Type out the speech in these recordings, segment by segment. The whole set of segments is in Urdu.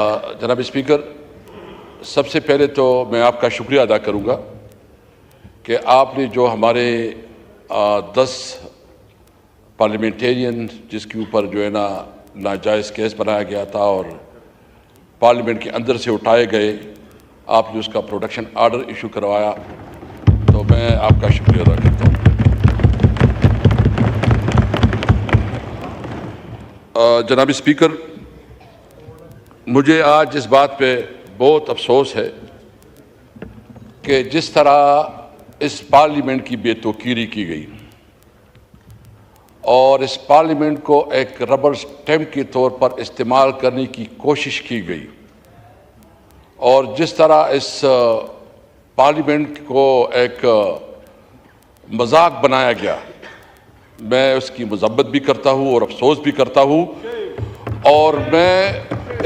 جناب اسپیکر، سب سے پہلے تو میں آپ کا شکریہ ادا کروں گا کہ آپ نے جو ہمارے 10 پارلیمنٹیرین جس کے اوپر جو ہے ناجائز کیس بنایا گیا تھا اور پارلیمنٹ کے اندر سے اٹھائے گئے، آپ نے اس کا پروٹیکشن آرڈر ایشو کروایا، تو میں آپ کا شکریہ ادا کرتا ہوں۔ جناب اسپیکر، مجھے آج اس بات پہ بہت افسوس ہے کہ جس طرح اس پارلیمنٹ کی بے توقیری کی گئی اور اس پارلیمنٹ کو ایک ربر سٹیمپ کے طور پر استعمال کرنے کی کوشش کی گئی اور جس طرح اس پارلیمنٹ کو ایک مذاق بنایا گیا، میں اس کی مذمت بھی کرتا ہوں اور افسوس بھی کرتا ہوں، اور میں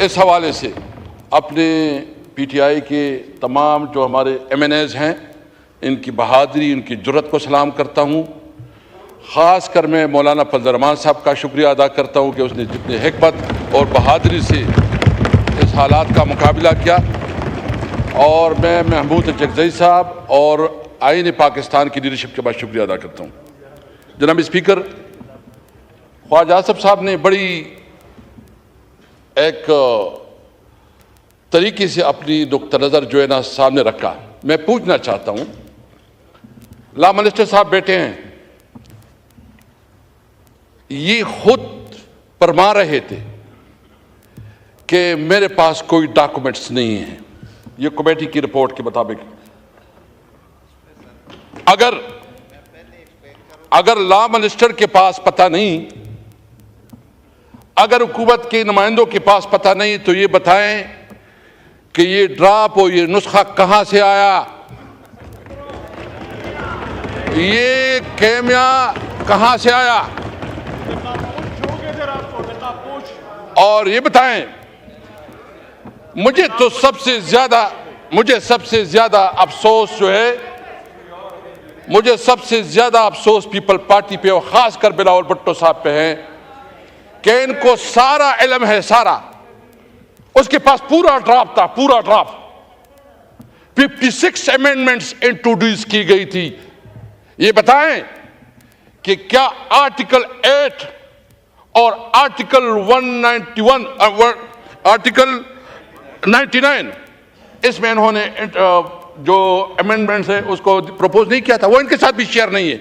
اس حوالے سے اپنے پی ٹی آئی کے تمام جو ہمارے ایم این ایز ہیں، ان کی بہادری، ان کی جرأت کو سلام کرتا ہوں۔ خاص کر میں مولانا فضل الرحمان صاحب کا شکریہ ادا کرتا ہوں کہ اس نے جتنے حکمت اور بہادری سے اس حالات کا مقابلہ کیا، اور میں محمود جگزئی صاحب اور آئین پاکستان کی لیڈرشپ کے بعد شکریہ ادا کرتا ہوں۔ جناب اسپیکر، خواجہ آصف صاحب نے بڑی ایک طریقے سے اپنی نقطہ نظر جو ہے سامنے رکھا۔ میں پوچھنا چاہتا ہوں، لا منسٹر صاحب بیٹھے ہیں، یہ خود فرما رہے تھے کہ میرے پاس کوئی ڈاکومنٹس نہیں ہیں، یہ کمیٹی کی رپورٹ کے مطابق۔ اگر لا منسٹر کے پاس پتہ نہیں، اگر حکومت کے نمائندوں کے پاس پتہ نہیں، تو یہ بتائیں کہ یہ ڈراپ اور یہ نسخہ کہاں سے آیا، یہ کیمیا کہاں سے آیا، اور یہ بتائیں مجھے سب سے زیادہ افسوس جو ہے، مجھے سب سے زیادہ افسوس پیپل پارٹی پہ اور خاص کر بلاول بھٹو صاحب پہ ہے کہ ان کو سارا علم ہے، سارا، اس کے پاس پورا ڈرافٹ تھا، پورا ڈرافٹ 56 امینڈمنٹس انٹروڈیوس کی گئی تھی۔ یہ بتائیں کہ کیا آرٹیکل 8 اور آرٹیکل 191 آرٹیکل 99 اس میں انہوں نے جو امینڈمنٹس ہے اس کو پروپوز نہیں کیا تھا، وہ ان کے ساتھ بھی شیئر نہیں ہے۔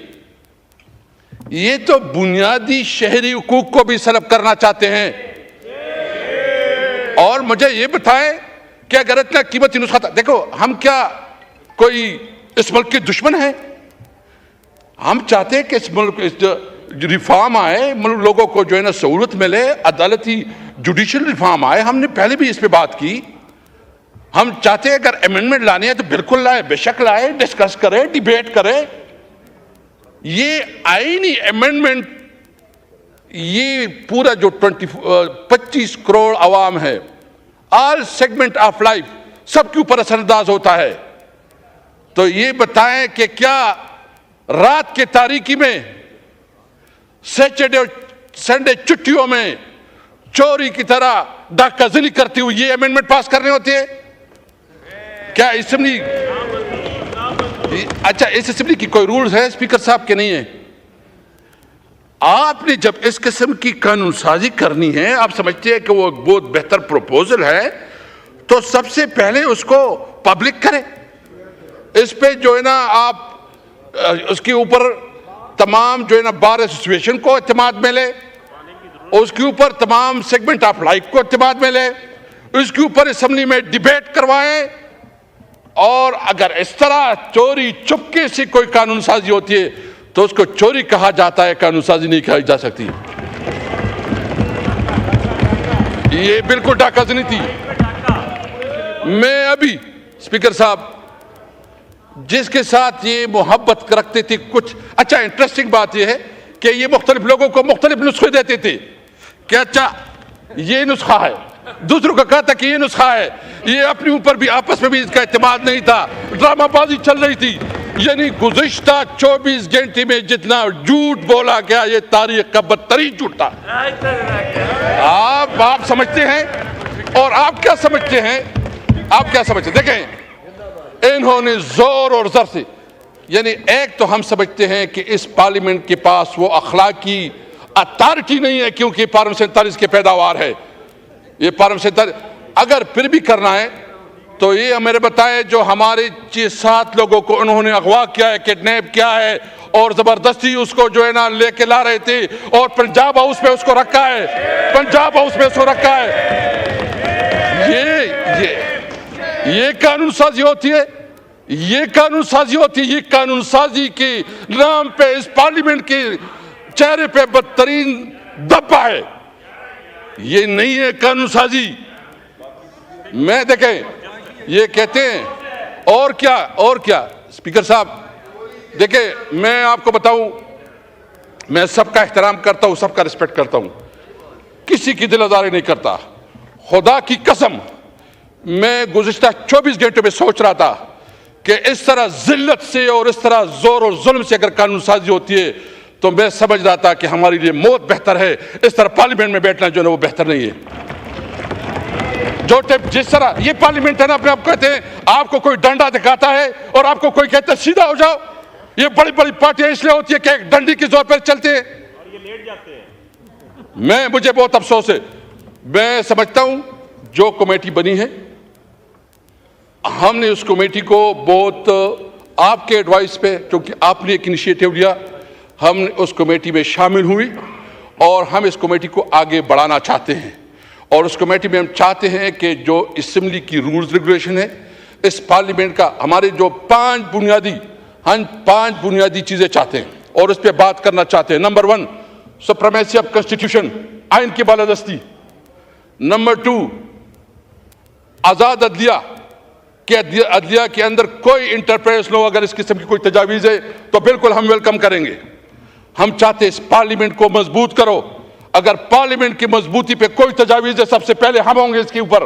یہ تو بنیادی شہری حقوق کو بھی سلب کرنا چاہتے ہیں۔ اور مجھے یہ بتائیں کہ اگر اتنا قیمتی نسخہ تھا، دیکھو ہم کیا کوئی اس ملک کے دشمن ہیں؟ ہم چاہتے ہیں کہ اس ملک ریفارم آئے، لوگوں کو جو ہے سہولت ملے، عدالتی جوڈیشل ریفارم آئے۔ ہم نے پہلے بھی اس پہ بات کی، ہم چاہتے ہیں اگر امینڈمنٹ لانی ہے تو بالکل لائے، بے شک لائے، ڈسکس کرے، ڈیبیٹ کرے۔ یہ آئینی امینڈمنٹ، یہ پورا جو 25 کروڑ عوام ہے، آل سیگمنٹ آف لائف، سب کے اوپر اثر انداز ہوتا ہے۔ تو یہ بتائیں کہ کیا رات کے تاریکی میں، سیٹرڈے اور سنڈے چھٹیوں میں چوری کی طرح ڈاکہ زنی کرتے ہوئے یہ امینڈمنٹ پاس کرنے ہوتے ہیں؟ کیا اسمبلی، اچھا اس اسمبلی کی کوئی رولز ہے اسپیکر صاحب کے نہیں ہے؟ آپ نے جب اس قسم کی قانون سازی کرنی ہے، آپ سمجھتے ہیں کہ وہ بہت بہتر پروپوزل ہے، تو سب سے پہلے اس کو پبلک کرے، اس پہ جو ہے آپ اس کے اوپر تمام جو ہے بار ایسوسیشن کو اعتماد میں لے، اس کے اوپر تمام سیگمنٹ آف لائف کو اعتماد میں لے، اس کے اوپر اسمبلی میں ڈیبیٹ کروائیں۔ اور اگر اس طرح چوری چپکے سے کوئی قانون سازی ہوتی ہے تو اس کو چوری کہا جاتا ہے، قانون سازی نہیں کہی جا سکتی۔ یہ بالکل ڈاکہ زنی تھی۔ میں ابھی اسپیکر صاحب جس کے ساتھ یہ محبت رکھتے تھے، کچھ اچھا انٹرسٹنگ بات یہ ہے کہ یہ مختلف لوگوں کو مختلف نسخے دیتے تھے کہ اچھا یہ نسخہ ہے، دوسروں کا کہتا کہ یہ نسخہ ہے، یہ اپنے اوپر بھی آپس میں بھی اس کا اعتماد نہیں تھا، ڈرامہ بازی چل رہی تھی۔ یعنی گزشتہ 24 گھنٹے میں جتنا جھوٹ بولا گیا، یہ تاریخ کا بدترین جھوٹ تھا۔ آپ سمجھتے ہیں اور آپ کیا سمجھتے ہیں؟ آپ کیا سمجھتے ہیں؟ دیکھیں انہوں نے زور اور زر سے، یعنی ایک تو ہم سمجھتے ہیں کہ اس پارلیمنٹ کے پاس وہ اخلاقی اتھارٹی نہیں ہے کیونکہ پارلیمنٹ 47 کی پیداوار ہے. یہ پارلیمنٹ 47 اگر پھر بھی کرنا ہے تو یہ ہمیں بتائیں جو ہمارے 6-7 لوگوں کو انہوں نے اغوا کیا ہے، کڈنیپ کیا ہے اور زبردستی اس کو جو ہے نا لے کے لا رہے تھے اور پنجاب ہاؤس میں اس کو رکھا ہے، پنجاب ہاؤس میں اس کو رکھا ہے. یہ قانون سازی ہوتی ہے، یہ قانون سازی ہوتی ہے. یہ قانون سازی کے نام پہ اس پارلیمنٹ کے چہرے پہ بدترین دبا ہے. یہ نہیں ہے قانون سازی. میں دیکھیں یہ کہتے ہیں اور کیا اسپیکر صاحب دیکھیں میں آپ کو بتاؤں، میں سب کا احترام کرتا ہوں، سب کا رسپیکٹ کرتا ہوں، کسی کی دل آزاری نہیں کرتا. خدا کی قسم میں گزشتہ 24 گھنٹوں میں سوچ رہا تھا کہ اس طرح ذلت سے اور اس طرح زور اور ظلم سے اگر قانون سازی ہوتی ہے تو میں سمجھ رہا تھا کہ ہمارے لیے موت بہتر ہے. اس طرح پارلیمنٹ میں بیٹھنا جو ہے وہ بہتر نہیں ہے. جس طرح یہ پارلیمنٹ ہے نا، اپنے آپ کہتے ہیں آپ کو کوئی ڈنڈا دکھاتا ہے اور آپ کو کوئی کہتا ہے سیدھا ہو جاؤ. یہ بڑی بڑی پارٹیاں اس لیے ہوتی ہے کہ ایک ڈنڈی کی زور پر چلتے ہیں اور یہ لیٹ جاتے ہیں. مجھے بہت افسوس ہے. میں سمجھتا ہوں جو کمیٹی بنی ہے، ہم نے اس کمیٹی کو بہت آپ کے ایڈوائس پہ، کیونکہ آپ نے ایک انیشیٹو لیا، ہم نے اس کمیٹی میں شامل ہوئی اور ہم اس کمیٹی کو آگے بڑھانا چاہتے ہیں. اور اس کمیٹی میں ہم چاہتے ہیں کہ جو اسمبلی کی رولز ریگولیشن ہے، اس پارلیمنٹ کا ہمارے جو 5 بنیادی چیزیں چاہتے ہیں اور اس پہ بات کرنا چاہتے ہیں. نمبر 1 سپریمیسی آف کنسٹیٹیوشن، آئین کی بالادستی. نمبر 2 آزاد عدلیہ، کہ عدلیہ کے اندر کوئی انٹرفیئرنس نہ ہو. اگر اس قسم کی کوئی تجاویز ہے تو بالکل ہم ویلکم کریں گے. ہم چاہتے ہیں اس پارلیمنٹ کو مضبوط کرو. اگر پارلیمنٹ کی مضبوطی پہ کوئی تجاویز ہے سب سے پہلے ہم ہوں گے اس کے اوپر.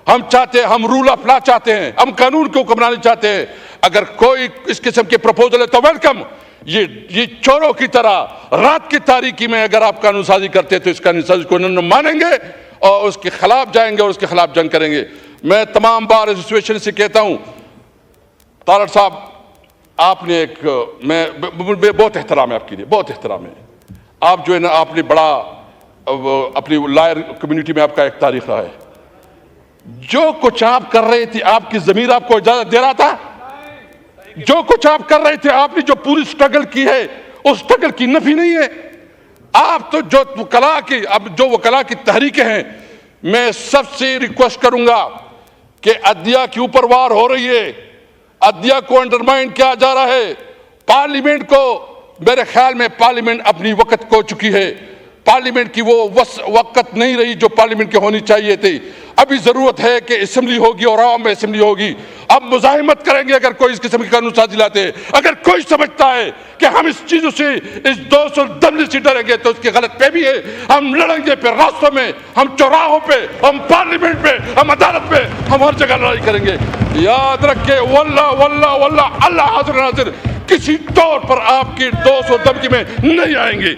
ہم چاہتے ہیں، ہم رول آف لا چاہتے ہیں، ہم قانون کو حکمرانی چاہتے ہیں. اگر کوئی اس قسم کے پروپوزل ہے تو ویلکم. یہ چوروں کی طرح رات کی تاریکی میں اگر آپ قانون سازی کرتے ہیں تو اس قانون سازی کو نہ مانیں گے اور اس کے خلاف جائیں گے اور اس کے خلاف جنگ کریں گے. میں تمام بار ایسوسیشن سے کہتا ہوں، طارق صاحب آپ نے میں بہت احترام ہے آپ کے لیے، بہت احترام ہے. آپ جو ہے نا آپ نے بڑا اپنی لائر کمیونٹی میں آپ کا ایک تاریخ رہا ہے. جو کچھ آپ کر رہے تھے آپ کی ضمیر آپ کو اجازت دے رہا تھا؟ جو کچھ آپ کر رہے تھے، آپ نے جو پوری سٹرگل کی ہے اس سٹرگل کی نفی نہیں ہے. آپ تو جو وکلاء کی تحریکیں ہیں، میں سب سے ریکویسٹ کروں گا کہ عدلیہ کے اوپر وار ہو رہی ہے، عدلیہ کو انڈرمائن کیا جا رہا ہے. پارلیمنٹ کو، میرے خیال میں پارلیمنٹ اپنی وقت کھو چکی ہے. پارلیمنٹ کی وہ وقت نہیں رہی جو پارلیمنٹ کی ہونی چاہیے تھی. ابھی ضرورت ہے کہ اسمبلی ہوگی اور عوام میں اسمبلی ہوگی. اب مزاحمت کریں گے اگر کوئی اس قسم کی قانون سازی لاتے ہیں. اگر کوئی سمجھتا ہے کہ ہم اس چیزوں سے، اس 210 سے ڈریں گے تو اس کی غلط فہمی ہے. ہم لڑیں گے پھر راستوں میں، ہم چوراہوں پہ، ہم پارلیمنٹ پہ، ہم عدالت پہ، ہم ہر جگہ لڑائی کریں گے. یاد رکھے واللہ واللہ واللہ اللہ حاضر ناظر کسی طور پر آپ کی 200 دمکی میں نہیں آئیں گے.